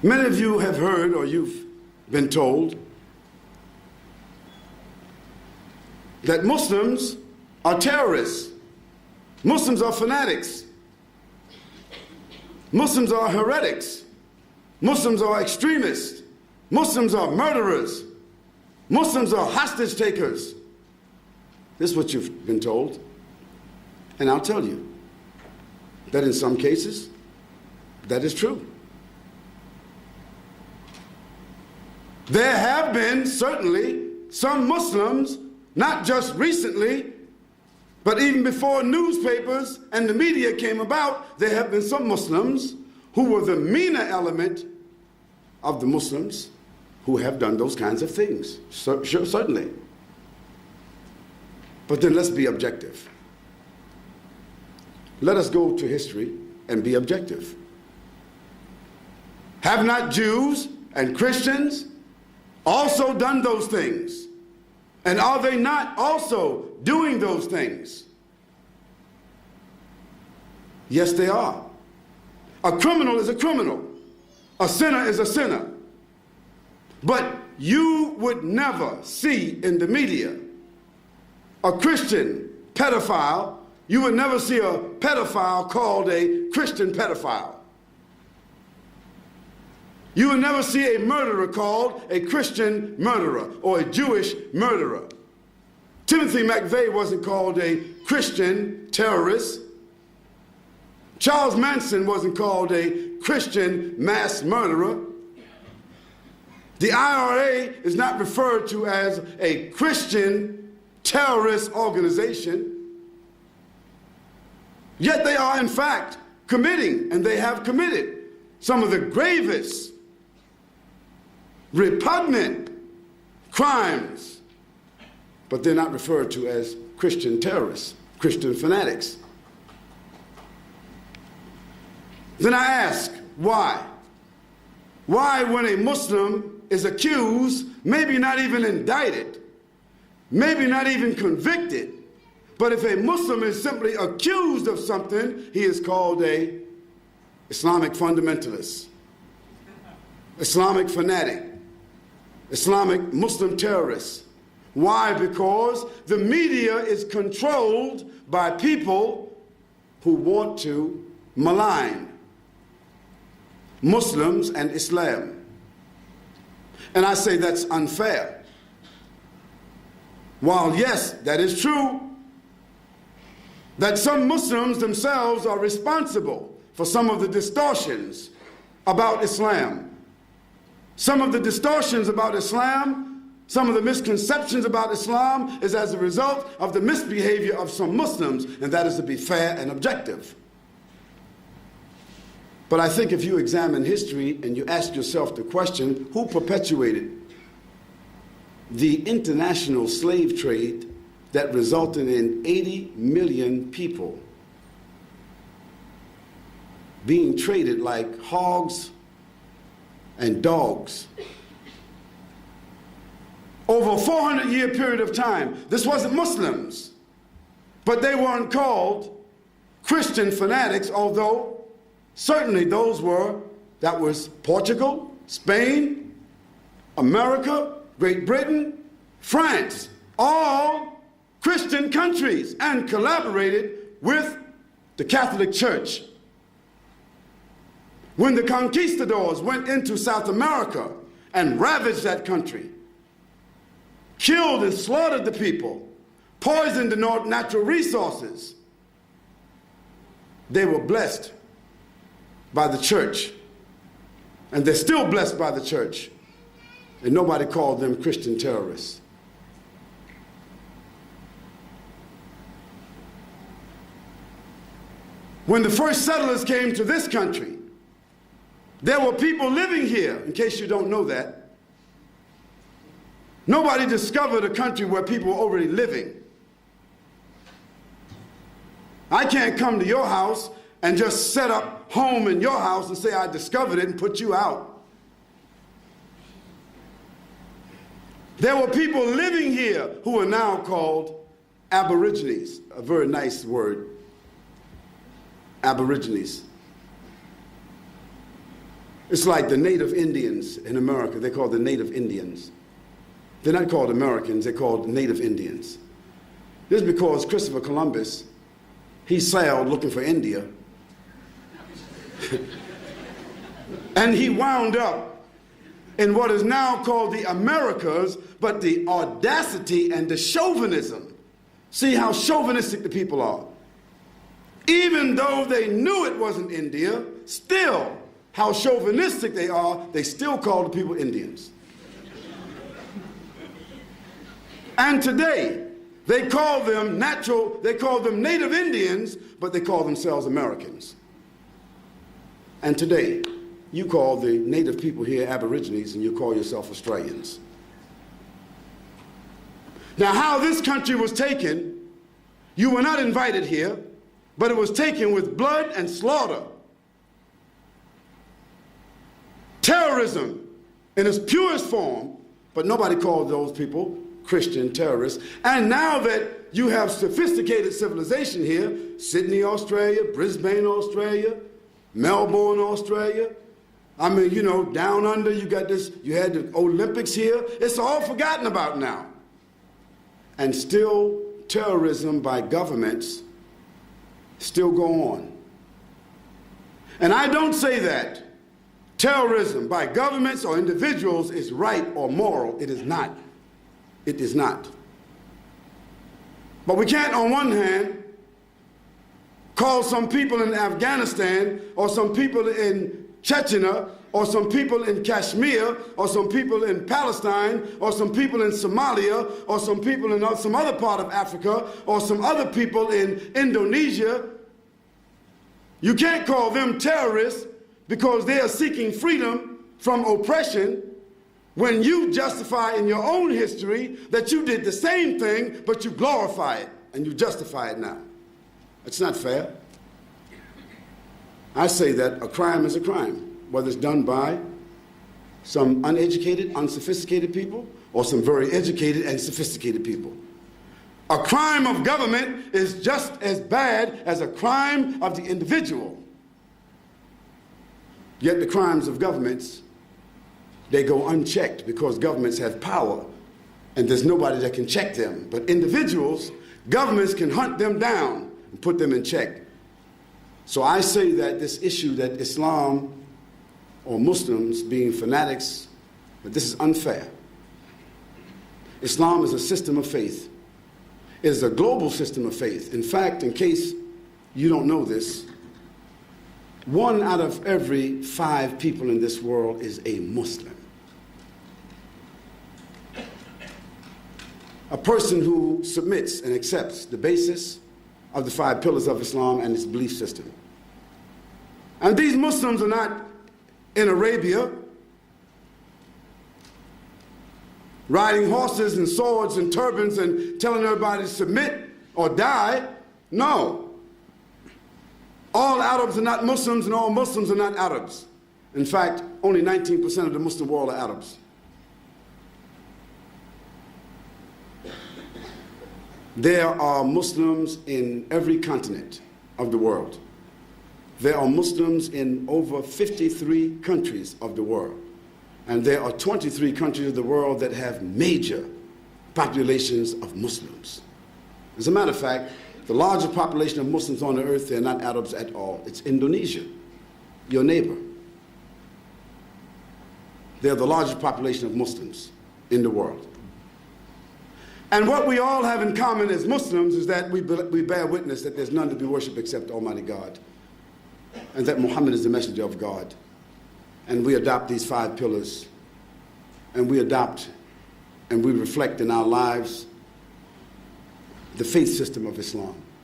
Many of you have heard or you've been told that Muslims are terrorists. Muslims are fanatics. Muslims are heretics. Muslims are extremists. Muslims are murderers. Muslims are hostage takers. This is what you've been told. And I'll tell you that in some cases, that is true. There have been certainly some Muslims, not just recently, but even before newspapers and the media came about, there have been some Muslims who were the meaner element of the Muslims who have done those kinds of things, certainly. But then let's be objective. Let us go to history and be objective. Have not Jews and Christians also done those things? And are they not also doing those things? Yes, they are. A criminal is a criminal. A sinner is a sinner. But you would never see in the media a Christian pedophile. You would never see a pedophile called a Christian pedophile. You will never see a murderer called a Christian murderer or a Jewish murderer. Timothy McVeigh wasn't called a Christian terrorist. Charles Manson wasn't called a Christian mass murderer. The IRA is not referred to as a Christian terrorist organization. Yet they are, in fact, committing, and they have committed, some of the gravest, repugnant crimes, but they're not referred to as Christian terrorists, Christian fanatics. Then I ask, why? Why, when a Muslim is accused, maybe not even indicted, maybe not even convicted, but if a Muslim is simply accused of something, he is called a Islamic fundamentalist, Islamic fanatic, Islamic Muslim terrorist. Why? Because the media is controlled by people who want to malign Muslims and Islam. And I say that's unfair. While yes, that is true, that some Muslims themselves are responsible for some of the distortions about Islam. Some of the distortions about Islam, some of the misconceptions about Islam is as a result of the misbehavior of some Muslims, and that is to be fair and objective. But I think if you examine history and you ask yourself the question, who perpetuated the international slave trade that resulted in 80 million people being traded like hogs and dogs over a 400-year period of time? This wasn't Muslims, but they weren't called Christian fanatics, although certainly that was Portugal, Spain, America, Great Britain, France, all Christian countries, and collaborated with the Catholic Church. When the conquistadors went into South America and ravaged that country, killed and slaughtered the people, poisoned the natural resources, they were blessed by the church, and they're still blessed by the church, and nobody called them Christian terrorists. When the first settlers came to this country, there were people living here, in case you don't know that. Nobody discovered a country where people were already living. I can't come to your house and just set up home in your house and say I discovered it and put you out. There were people living here who are now called Aborigines, a very nice word, Aborigines. It's like the native Indians in America. They're called the native Indians. They're not called Americans, they're called native Indians. This is because Christopher Columbus, he sailed looking for India. And he wound up in what is now called the Americas, but the audacity and the chauvinism. See how chauvinistic the people are. Even though they knew it wasn't India, still, how chauvinistic they are, they still call the people Indians. And today, they call them native Indians, but they call themselves Americans. And today, you call the native people here Aborigines, and you call yourself Australians. Now, how this country was taken, you were not invited here, but it was taken with blood and slaughter. Terrorism in its purest form, but nobody called those people Christian terrorists. And now that you have sophisticated civilization here, Sydney, Australia, Brisbane, Australia, Melbourne, Australia, I mean, you know, down under, you got this, you had the Olympics here. It's all forgotten about now. And still, terrorism by governments still go on. And I don't say that terrorism by governments or individuals is right or moral. It is not. It is not. But we can't, on one hand, call some people in Afghanistan or some people in Chechnya or some people in Kashmir or some people in Palestine or some people in Somalia or some people in some other part of Africa or some other people in Indonesia. You can't call them terrorists because they are seeking freedom from oppression, when you justify in your own history that you did the same thing, but you glorify it and you justify it now. It's not fair. I say that a crime is a crime, whether it's done by some uneducated, unsophisticated people or some very educated and sophisticated people. A crime of government is just as bad as a crime of the individual. Yet the crimes of governments, they go unchecked because governments have power and there's nobody that can check them. But individuals, governments can hunt them down and put them in check. So I say that this issue that Islam or Muslims being fanatics, that this is unfair. Islam is a system of faith. It is a global system of faith. In fact, in case you don't know this, 1 out of every 5 people in this world is a Muslim. A person who submits and accepts the basis of the 5 pillars of Islam and its belief system. And these Muslims are not in Arabia riding horses and swords and turbans and telling everybody to submit or die. No. All Arabs are not Muslims and all Muslims are not Arabs. In fact, only 19% of the Muslim world are Arabs. There are Muslims in every continent of the world. There are Muslims in over 53 countries of the world. And there are 23 countries of the world that have major populations of Muslims. As a matter of fact, the largest population of Muslims on the earth, they're not Arabs at all. It's Indonesia, your neighbor. They're the largest population of Muslims in the world. And what we all have in common as Muslims is that we bear witness that there's none to be worshipped except Almighty God, and that Muhammad is the messenger of God. And we adopt these 5 pillars, and we adopt and we reflect in our lives the faith system of Islam.